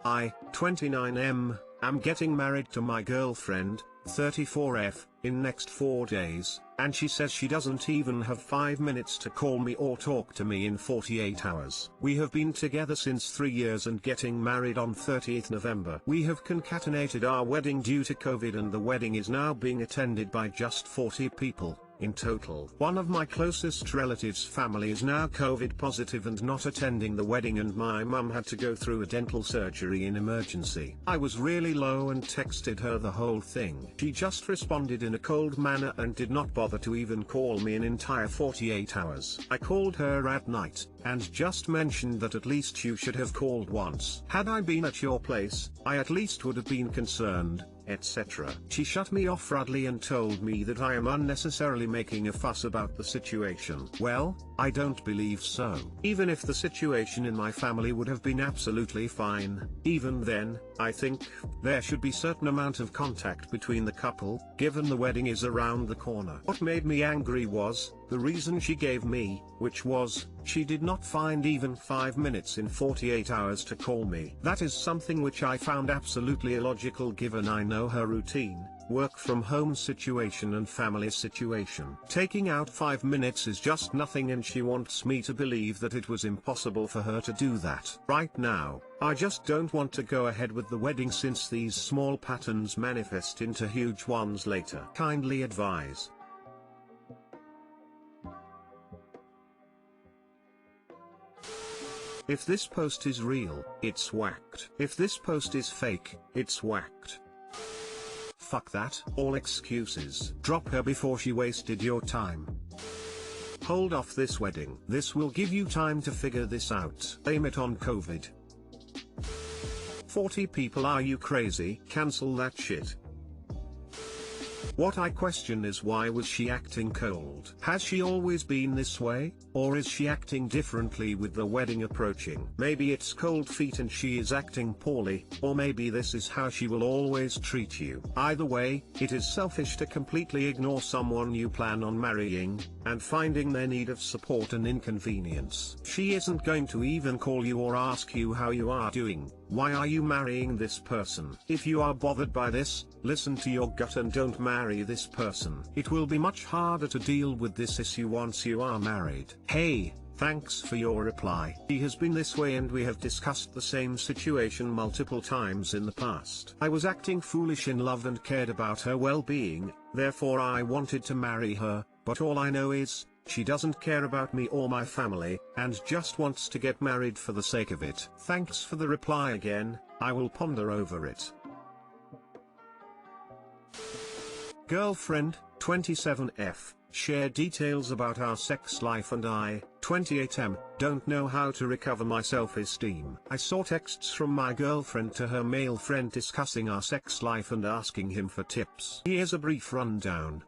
I, 29M, am getting married to my girlfriend, 34F, in next 4 days, and she says she doesn't even have 5 minutes to call me or talk to me in 48 hours. We have been together since 3 years and getting married on 30th November. We have concatenated our wedding due to COVID, and the wedding is now being attended by just 40 people in total. One of my closest relatives' family is now COVID positive and not attending the wedding, and my mum had to go through a dental surgery in emergency. I was really low and texted her the whole thing. She just responded in a cold manner and did not bother to even call me an entire 48 hours. I called her at night, and just mentioned that at least you should have called once. Had I been at your place, I at least would have been concerned, etc. She shut me off rudely and told me that I am unnecessarily making a fuss about the situation. Well, I don't believe so. Even if the situation in my family would have been absolutely fine, even then, I think there should be certain amount of contact between the couple, given the wedding is around the corner. What made me angry was the reason she gave me, which was, she did not find even 5 minutes in 48 hours to call me. That is something which I found absolutely illogical, given I know her routine, work from home situation and family situation. Taking out 5 minutes is just nothing, and she wants me to believe that it was impossible for her to do that. Right now, I just don't want to go ahead with the wedding, since these small patterns manifest into huge ones later. Kindly advise. If this post is real, it's whacked. If this post is fake, it's whacked. Fuck that. All excuses. Drop her before she wasted your time. Hold off this wedding. This will give you time to figure this out. Blame it on COVID. 40 people, are you crazy? Cancel that shit. What I question is, why was she acting cold? Has she always been this way, or is she acting differently with the wedding approaching? Maybe it's cold feet and she is acting poorly, or maybe this is how she will always treat you. Either way, it is selfish to completely ignore someone you plan on marrying, and finding their need of support an inconvenience. She isn't going to even call you or ask you how you are doing. Why are you marrying this person? If you are bothered by this, listen to your gut and don't marry this person. It will be much harder to deal with this issue once you are married. Hey, thanks for your reply. He has been this way and we have discussed the same situation multiple times in the past. I was acting foolish in love and cared about her well-being, therefore I wanted to marry her, but all I know is, she doesn't care about me or my family, and just wants to get married for the sake of it. Thanks for the reply again, I will ponder over it. Girlfriend, 27F, share details about our sex life, and I, 28M, don't know how to recover my self-esteem. I saw texts from my girlfriend to her male friend discussing our sex life and asking him for tips. Here's a brief rundown.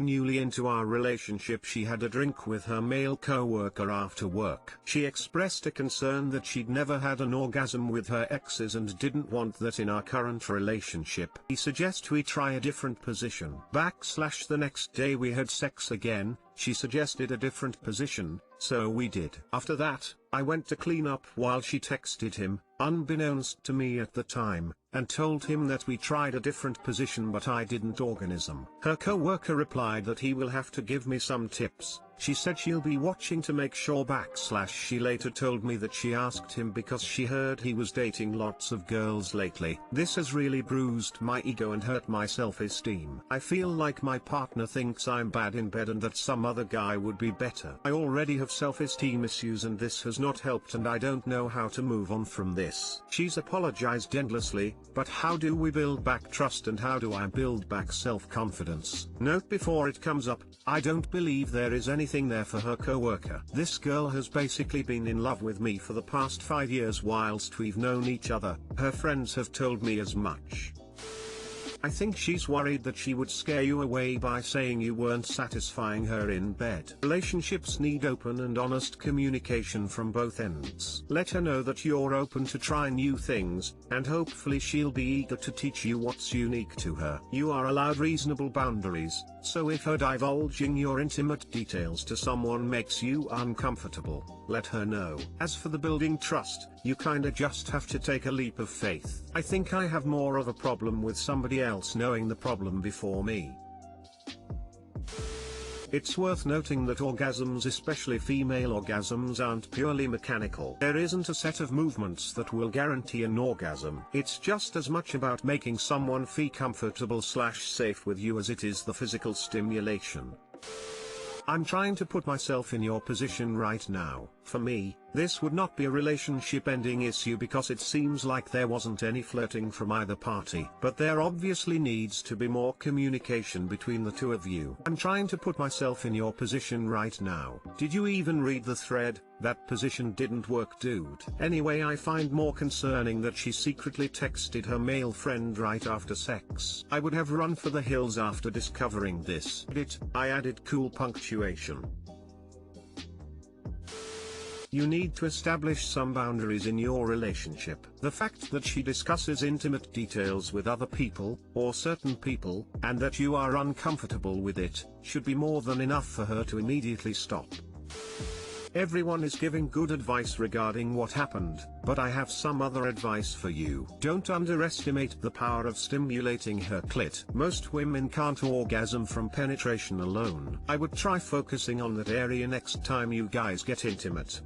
Newly into our relationship, she had a drink with her male co-worker after work. She expressed a concern that she'd never had an orgasm with her exes and didn't want that in our current relationship. He suggested we try a different position. The next day we had sex again. She suggested a different position, so we did. After that, I went to clean up while she texted him, unbeknownst to me at the time, and told him that we tried a different position but I didn't orgasm. Her co-worker replied that he will have to give me some tips. She said she'll be watching to make sure. She later told me that she asked him because she heard he was dating lots of girls lately. This has really bruised my ego and hurt my self-esteem. I feel like my partner thinks I'm bad in bed and that some other guy would be better. I already have self-esteem issues and this has not helped, and I don't know how to move on from this. She's apologized endlessly, but how do we build back trust and how do I build back self-confidence? Note before it comes up, I don't believe there is anything there for her co-worker. This girl has basically been in love with me for the past 5 years whilst we've known each other. Her friends have told me as much. I think she's worried that she would scare you away by saying you weren't satisfying her in bed. Relationships need open and honest communication from both ends. Let her know that you're open to try new things, and hopefully she'll be eager to teach you what's unique to her. You are allowed reasonable boundaries, So if her divulging your intimate details to someone makes you uncomfortable, let her know. As for the building trust, you kinda just have to take a leap of faith. I think I have more of a problem with somebody else knowing the problem before me. It's worth noting that orgasms, especially female orgasms, aren't purely mechanical. There isn't a set of movements that will guarantee an orgasm. It's just as much about making someone feel comfortable/safe with you as it is the physical stimulation. I'm trying to put myself in your position right now. For me, this would not be a relationship-ending issue because it seems like there wasn't any flirting from either party. But there obviously needs to be more communication between the two of you. I'm trying to put myself in your position right now. Did you even read the thread? That position didn't work, dude. Anyway, I find more concerning that she secretly texted her male friend right after sex. I would have run for the hills after discovering this. I added cool punctuation. You need to establish some boundaries in your relationship. The fact that she discusses intimate details with other people, or certain people, and that you are uncomfortable with it, should be more than enough for her to immediately stop. Everyone is giving good advice regarding what happened, but I have some other advice for you. Don't underestimate the power of stimulating her clit. Most women can't orgasm from penetration alone. I would try focusing on that area next time you guys get intimate.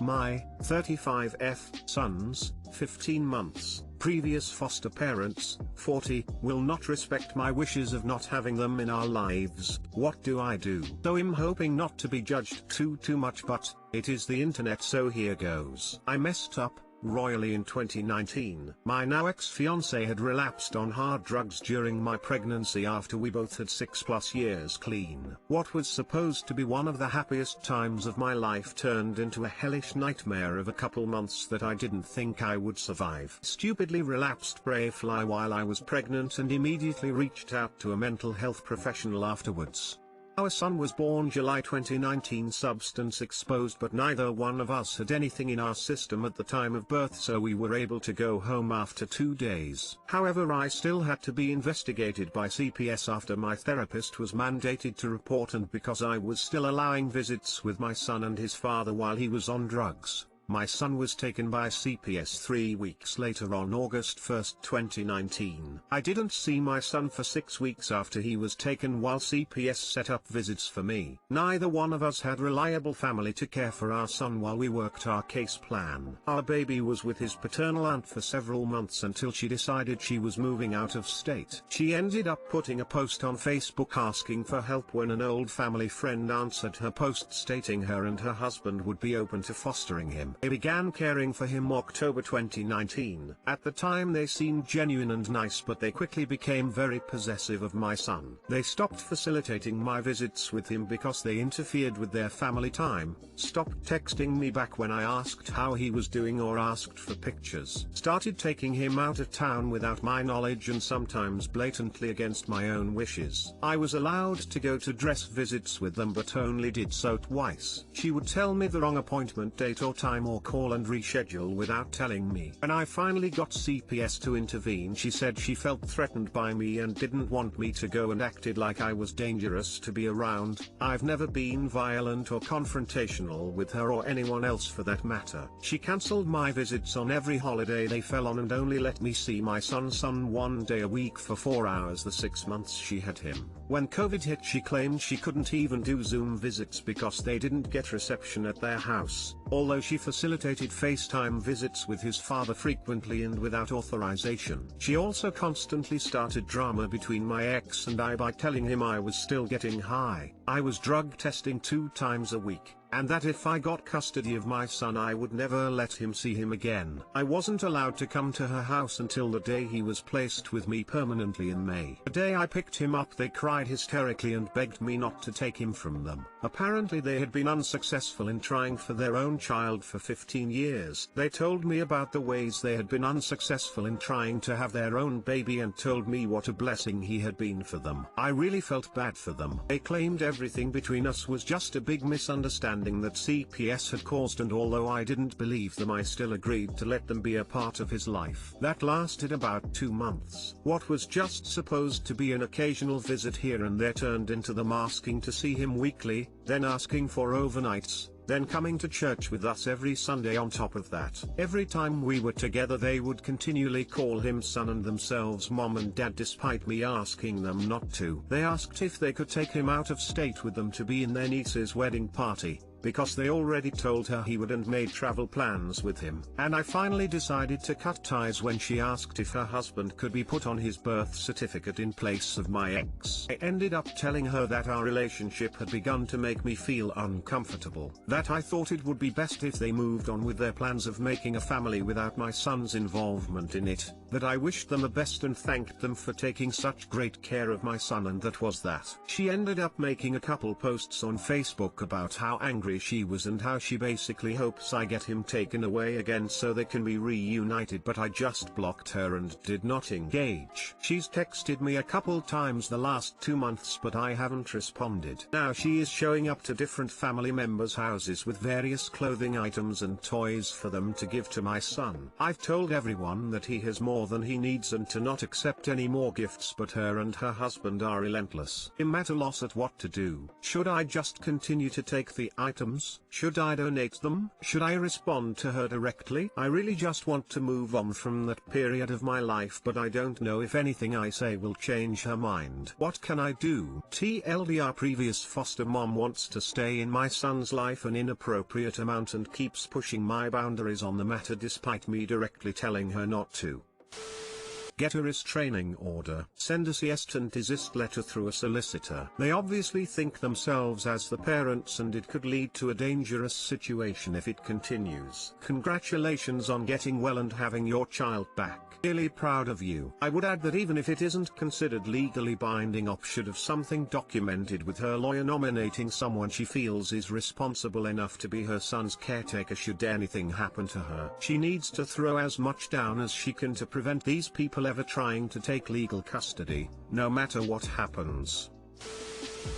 My 35F sons, 15 months, previous foster parents, 40, will not respect my wishes of not having them in our lives. What do I do? So I'm hoping not to be judged too much, but it is the internet, so here goes. I messed up royally in 2019. My now ex-fiancé had relapsed on hard drugs during my pregnancy after we both had 6+ years clean. What was supposed to be one of the happiest times of my life turned into a hellish nightmare of a couple months that I didn't think I would survive. Stupidly relapsed Brayfly while I was pregnant and immediately reached out to a mental health professional afterwards. Our son was born July 2019, substance exposed, but neither one of us had anything in our system at the time of birth, so we were able to go home after 2 days. However, I still had to be investigated by CPS after my therapist was mandated to report, and because I was still allowing visits with my son and his father while he was on drugs. My son was taken by CPS 3 weeks later on August 1, 2019. I didn't see my son for 6 weeks after he was taken while CPS set up visits for me. Neither one of us had reliable family to care for our son while we worked our case plan. Our baby was with his paternal aunt for several months until she decided she was moving out of state. She ended up putting a post on Facebook asking for help when an old family friend answered her post stating her and her husband would be open to fostering him. They began caring for him October 2019. At the time they seemed genuine and nice, but they quickly became very possessive of my son. They stopped facilitating my visits with him because they interfered with their family time, stopped texting me back when I asked how he was doing or asked for pictures, started taking him out of town without my knowledge and sometimes blatantly against my own wishes. I was allowed to go to dress visits with them but only did so twice. She would tell me the wrong appointment date or time or call and reschedule without telling me. When I finally got CPS to intervene, she said she felt threatened by me and didn't want me to go and acted like I was dangerous to be around. I've never been violent or confrontational with her or anyone else for that matter. She cancelled my visits on every holiday they fell on and only let me see my son 1 day a week for 4 hours the 6 months she had him. When COVID hit, she claimed she couldn't even do Zoom visits because they didn't get reception at their house, although she facilitated FaceTime visits with his father frequently and without authorization. She also constantly started drama between my ex and I by telling him I was still getting high, I was drug testing 2 times a week, and that if I got custody of my son I would never let him see him again. I wasn't allowed to come to her house until the day he was placed with me permanently in May. The day I picked him up they cried hysterically and begged me not to take him from them. Apparently they had been unsuccessful in trying for their own child for 15 years. They told me about the ways they had been unsuccessful in trying to have their own baby and told me what a blessing he had been for them. I really felt bad for them. They claimed everything between us was just a big misunderstanding misunderstanding that CPS had caused, and although I didn't believe them, I still agreed to let them be a part of his life. That lasted about 2 months. What was just supposed to be an occasional visit here and there turned into them asking to see him weekly, then asking for overnights, then coming to church with us every Sunday on top of that. Every time we were together they would continually call him son and themselves mom and dad despite me asking them not to. They asked if they could take him out of state with them to be in their niece's wedding party, because they already told her he would and made travel plans with him. And I finally decided to cut ties when she asked if her husband could be put on his birth certificate in place of my ex. I ended up telling her that our relationship had begun to make me feel uncomfortable, that I thought it would be best if they moved on with their plans of making a family without my son's involvement in it, that I wished them the best and thanked them for taking such great care of my son, and that was that. She ended up making a couple posts on Facebook about how angry she was and how she basically hopes I get him taken away again so they can be reunited, but I just blocked her and did not engage. She's texted me a couple times the last 2 months but I haven't responded. Now she is showing up to different family members' houses with various clothing items and toys for them to give to my son. I've told everyone that he has more than he needs and to not accept any more gifts, but her and her husband are relentless. I'm at a loss at what to do. Should I just continue to take the items? Should I donate them? Should I respond to her directly? I really just want to move on from that period of my life, but I don't know if anything I say will change her mind. What can I do? TLDR, previous foster mom wants to stay in my son's life an inappropriate amount and keeps pushing my boundaries on the matter despite me directly telling her not to. Get a restraining order. Send a cease and desist letter through a solicitor. They obviously think themselves as the parents and it could lead to a dangerous situation if it continues. Congratulations on getting well and having your child back. Really proud of you. I would add that even if it isn't considered legally binding, OP should have something documented with her lawyer nominating someone she feels is responsible enough to be her son's caretaker should anything happen to her. She needs to throw as much down as she can to prevent these people ever trying to take legal custody, no matter what happens.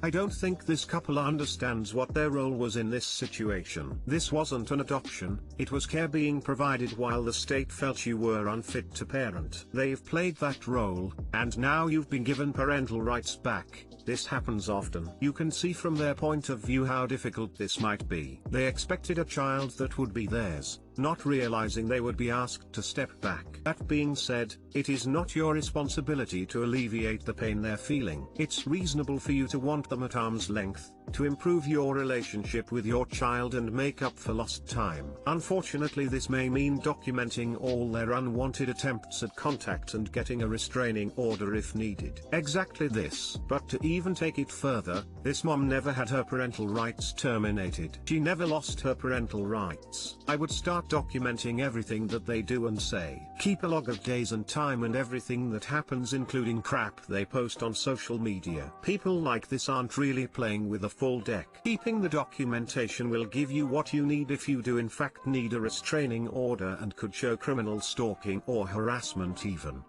I don't think this couple understands what their role was in this situation. This wasn't an adoption, it was care being provided while the state felt you were unfit to parent. They've played that role, and now you've been given parental rights back. This happens often. You can see from their point of view how difficult this might be. They expected a child that would be theirs, not realizing they would be asked to step back. That being said, it is not your responsibility to alleviate the pain they're feeling. It's reasonable for you to want them at arm's length, to improve your relationship with your child and make up for lost time. Unfortunately, this may mean documenting all their unwanted attempts at contact and getting a restraining order if needed. Exactly this. But to even take it further, this mom never had her parental rights terminated. She never lost her parental rights. I would start documenting everything that they do and say. Keep a log of days and time and everything that happens, including crap they post on social media. People like this aren't really playing with a full deck. Keeping the documentation will give you what you need if you do in fact need a restraining order, and could show criminal stalking or harassment even.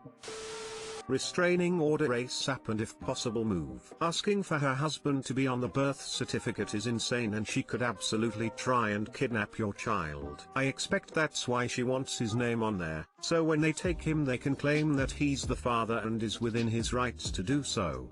Restraining order ASAP, and if possible move. Asking for her husband to be on the birth certificate is insane, and she could absolutely try and kidnap your child. I expect that's why she wants his name on there, so when they take him they can claim that he's the father and is within his rights to do so.